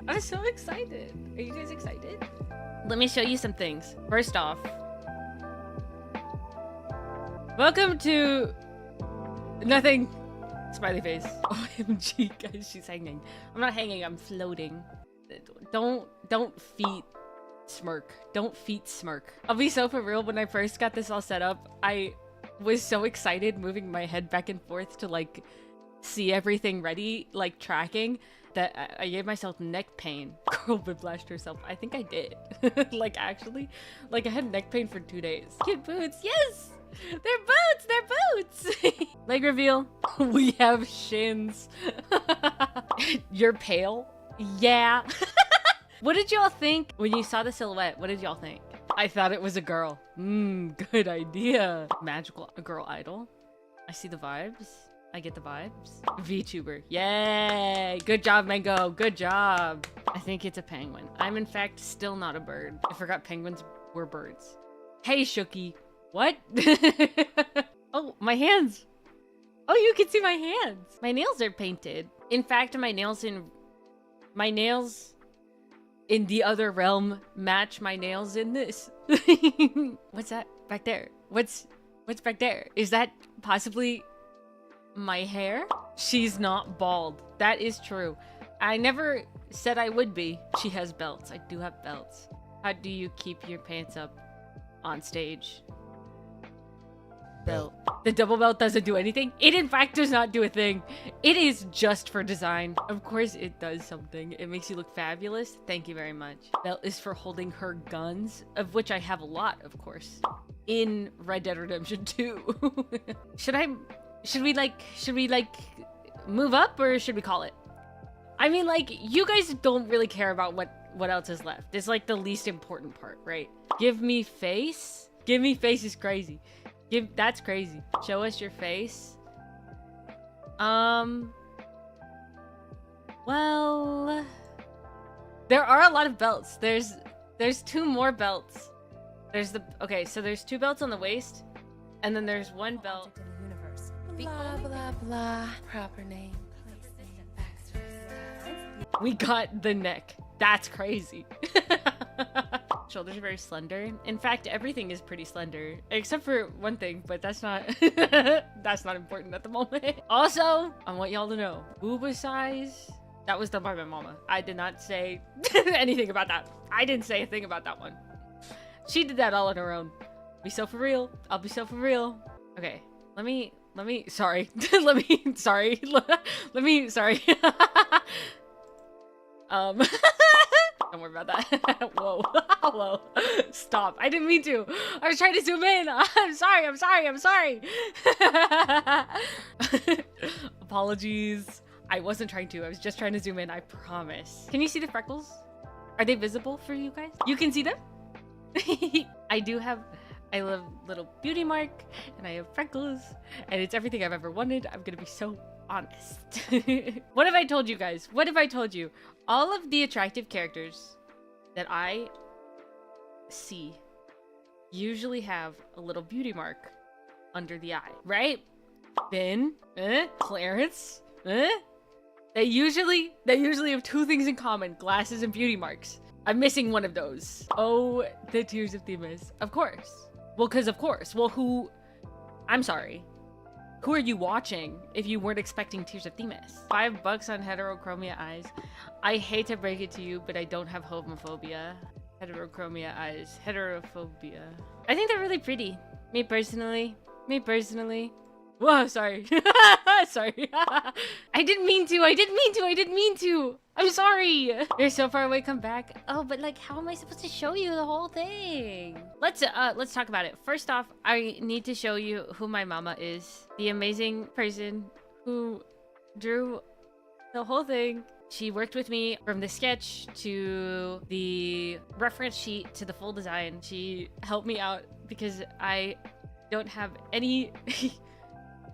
I'm so excited. Are you guys excited? Let me show you some things. First off, welcome to nothing. Smiley face. OMG, guys, she's hanging. I'm not hanging, I'm floating. Don't feet smirk. Don't feet smirk. I'll be so for real, when I first got this all set up, I was so excited moving my head back and forth to like see everything ready, like tracking, that I gave myself neck pain. Girl whiplashed herself. I think I did. Like actually, like I had neck pain for 2 days. Cute boots, yes! They're boots! They're boots! Leg reveal. We have shins. You're pale? Yeah. What did y'all think when you saw the silhouette? What did y'all think? I thought it was a girl. Good idea. Magical girl idol. I see the vibes. I get the vibes. VTuber. Yay! Good job, Mango. Good job. I think it's a penguin. I'm in fact still not a bird. I forgot penguins were birds. Hey, Shooky. What? Oh, my hands. Oh, you can see my hands. My nails are painted. In fact, my nails in the other realm match my nails in this. What's that back there? What's back there? Is that possibly my hair? She's not bald. That is true. I never said I would be. She has belts. I do have belts. How do you keep your pants up on stage? Belt. The double belt doesn't do anything? It in fact does not do a thing. It is just for design. Of course it does something. It makes you look fabulous. Thank you very much. Belt is for holding her guns, of which I have a lot, of course, in Red Dead Redemption 2. Should we like move up, or should we call it? I mean, like, you guys don't really care about what else is left. It's like the least important part, right? Give me face? Give me face is crazy. That's crazy. Show us your face. Well, there are a lot of belts. There's 2 more belts. Okay, so there's 2 belts on the waist, and then there's 1 belt. Blah blah blah. Proper name. We got the neck. That's crazy. Shoulders are very slender. In fact, everything is pretty slender, except for one thing, but that's not that's not important at the moment. Also, I want y'all to know, booba size, that was done by my mama. I did not say anything about that. I didn't say a thing about that one. She did that all on her own. Be so for real. I'll be so for real. Okay, sorry. Sorry. Don't worry about that. Whoa. Whoa. Stop. I didn't mean to. I was trying to zoom in. I'm sorry. Apologies. I wasn't trying to. I was just trying to zoom in. I promise. Can you see the freckles? Are they visible for you guys? You can see them? I love little beauty mark, and I have freckles, and it's everything I've ever wanted. I'm gonna be so honest. What have I told you guys? What have I told you? All of the attractive characters that I see usually have a little beauty mark under the eye, right? Finn, Clarence, they usually have 2 things in common: glasses and beauty marks. I'm missing one of those. Oh, the Tears of Themis. Of course. Well, because of course. Well, who... I'm sorry. Who are you watching if you weren't expecting Tears of Themis? $5 on heterochromia eyes. I hate to break it to you, but I don't have homophobia. Heterochromia eyes. Heterophobia. I think they're really pretty. Me personally. Whoa, sorry. Sorry. I didn't mean to. I'm sorry. You're so far away, come back. Oh, but like, how am I supposed to show you the whole thing? Let's talk about it. First off, I need to show you who my mama is. The amazing person who drew the whole thing. She worked with me from the sketch to the reference sheet to the full design. She helped me out because I don't have any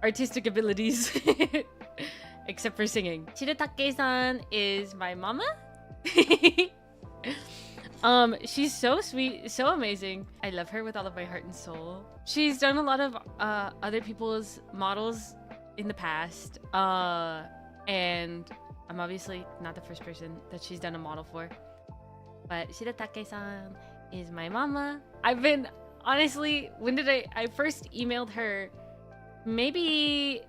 artistic abilities except for singing. Shirotake-san is my mama. She's so sweet, so amazing. I love her with all of my heart and soul. She's done a lot of other people's models in the past, and I'm obviously not the first person that she's done a model for. But Shiratake-san is my mama. I've been, honestly, when did I first emailed her? Maybe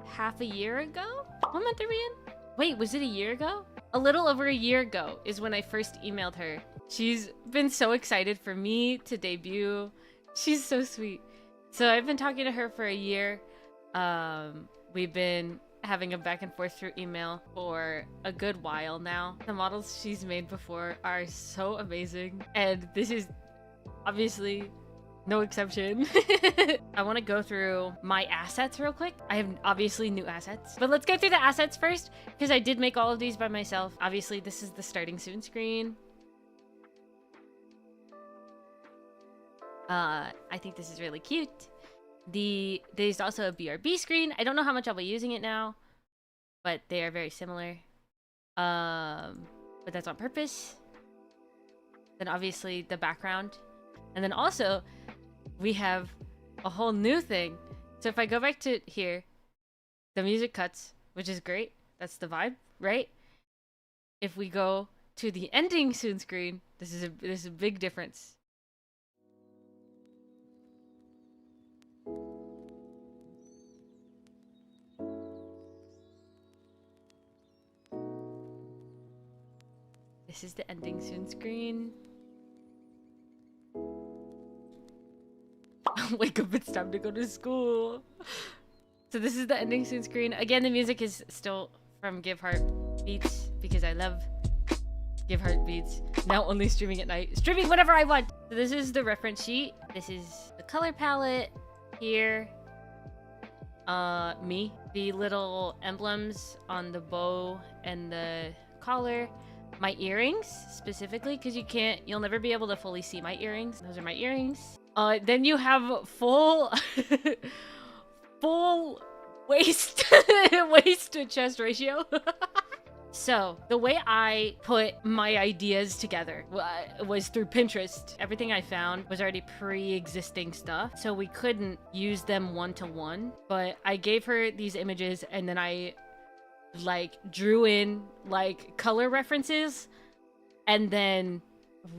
half a year ago? What month are we in? Wait, was it a year ago? A little over a year ago is when I first emailed her. She's been so excited for me to debut. She's so sweet. So I've been talking to her for a year. We've been having a back and forth through email for a good while now. The models she's made before are so amazing, and this is obviously no exception. I want to go through my assets real quick. I have obviously new assets, but let's go through the assets first because I did make all of these by myself. Obviously, this is the starting soon screen. I think this is really cute. There's also a BRB screen. I don't know how much I'll be using it now, but they are very similar. But that's on purpose. Then obviously the background. And then also we have a whole new thing. So if I go back to here, the music cuts, which is great. That's the vibe, right? If we go to the ending soon screen, this is a big difference. This is the ending soon screen. Wake up, it's time to go to school. So this is the ending soon screen. Again, the music is still from Give Heart Beats because I love Give Heart Beats. Now only streaming at night. Streaming whenever I want! So this is the reference sheet. This is the color palette here. Me. The little emblems on the bow and the collar. My earrings, specifically, because you'll never be able to fully see my earrings. Those are my earrings. Then you have full waist waist to chest ratio. So the way I put my ideas together was through Pinterest. Everything I found was already pre-existing stuff, so we couldn't use them one-to-one. But I gave her these images, and then I drew in color references and then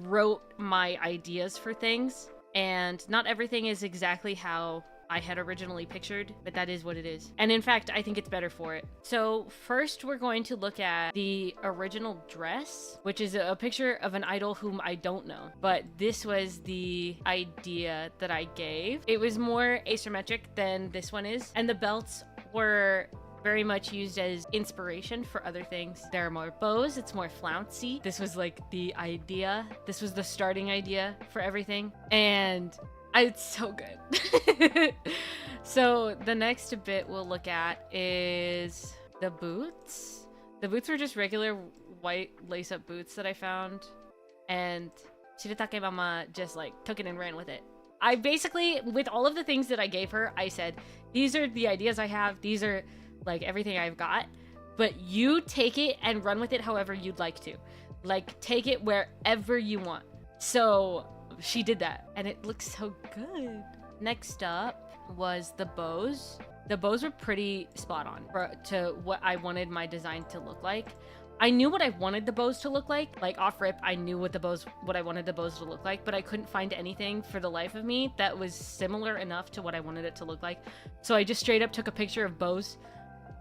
wrote my ideas for things. And not everything is exactly how I had originally pictured, but that is what it is. And in fact, I think it's better for it. So first we're going to look at the original dress, which is a picture of an idol whom I don't know, but this was the idea that I gave. It was more asymmetric than this one is, and the belts were very much used as inspiration for other things. There are more bows, it's more flouncy. This was the idea. This was the starting idea for everything. And it's so good. So the next bit we'll look at is the boots. The boots were just regular white lace-up boots that I found. And Shiratake Mama just took it and ran with it. I basically, with all of the things that I gave her, I said, these are the ideas I have. These are everything I've got, but you take it and run with it however you'd like to. Take it wherever you want. So she did that, and it looks so good. Next up was the bows. The bows were pretty spot on to what I wanted my design to look like. I knew what I wanted the bows to look like off rip. I knew what I wanted the bows to look like, but I couldn't find anything for the life of me that was similar enough to what I wanted it to look like. So I just straight up took a picture of bows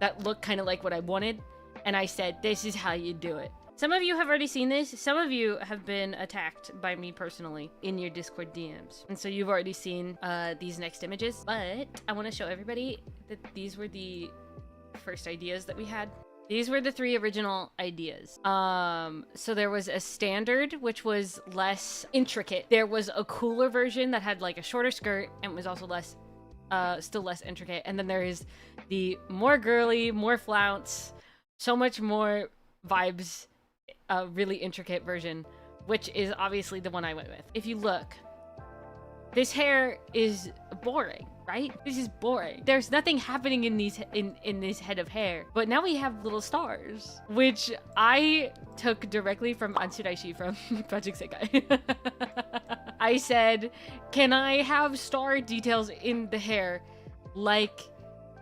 that looked kind of like what I wanted, and I said, this is how you do it. Some of you have already seen this. Some of you have been attacked by me personally in your Discord DMs, and so you've already seen these next images, but I want to show everybody that these were the first ideas that we had. These were the 3 original ideas. So there was a standard, which was less intricate. There was a cooler version that had a shorter skirt and was also still less intricate. And then there is the more girly, more flounce, so much more vibes, really intricate version, which is obviously the one I went with. If you look, this hair is boring, right? This is boring. There's nothing happening in this head of hair, but now we have little stars, which I took directly from Ansuraishi from Project Sekai. I said, can I have star details in the hair like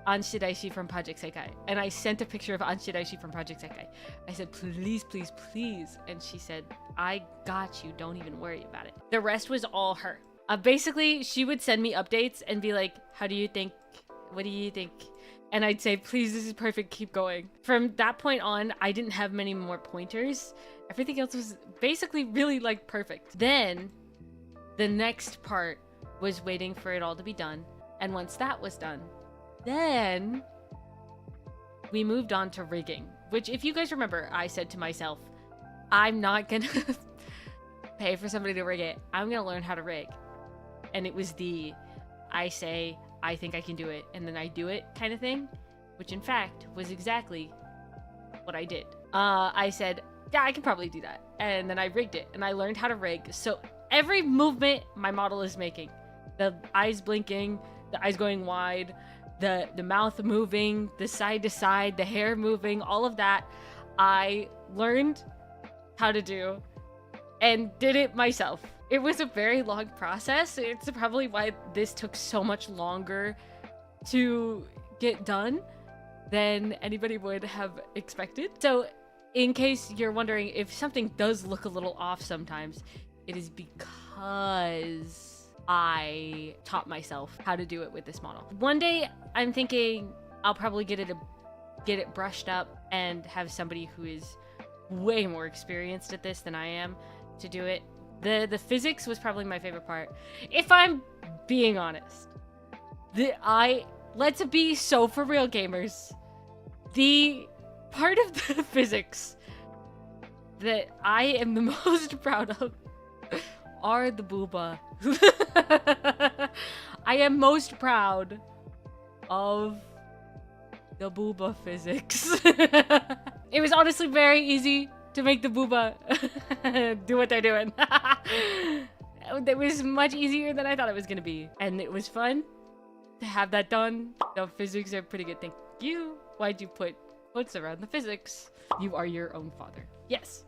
Anshiraishi from Project Sekai. And I sent a picture of Anshiraishi from Project Sekai. I said, please, please, please. And she said, I got you. Don't even worry about it. The rest was all her. Basically, she would send me updates and be like, how do you think? What do you think? And I'd say, please, this is perfect. Keep going. From that point on, I didn't have many more pointers. Everything else was basically really like perfect. Then the next part was waiting for it all to be done. And once that was done, then we moved on to rigging, which if you guys remember, I said to myself, I'm not gonna pay for somebody to rig it. I'm gonna learn how to rig. And it was the, I say, I think I can do it, and then I do it kind of thing, which in fact was exactly what I did. I said, yeah, I can probably do that. And then I rigged it, and I learned how to rig. So every movement my model is making, the eyes blinking, the eyes going wide, the mouth moving, the side to side, the hair moving, all of that, I learned how to do and did it myself. It was a very long process. It's probably why this took so much longer to get done than anybody would have expected. So in case you're wondering if something does look a little off sometimes, it is because I taught myself how to do it with this model. One day I'm thinking I'll probably get it brushed up and have somebody who is way more experienced at this than I am to do it. The physics was probably my favorite part. If I'm being honest, let's be so for real, gamers. The part of the physics that I am the most proud of are the booba. I am most proud of the booba physics. It was honestly very easy to make the booba do what they're doing. It was much easier than I thought it was gonna be. And it was fun to have that done. The physics are pretty good. Thank you. Why'd you put quotes around the physics? You are your own father. Yes.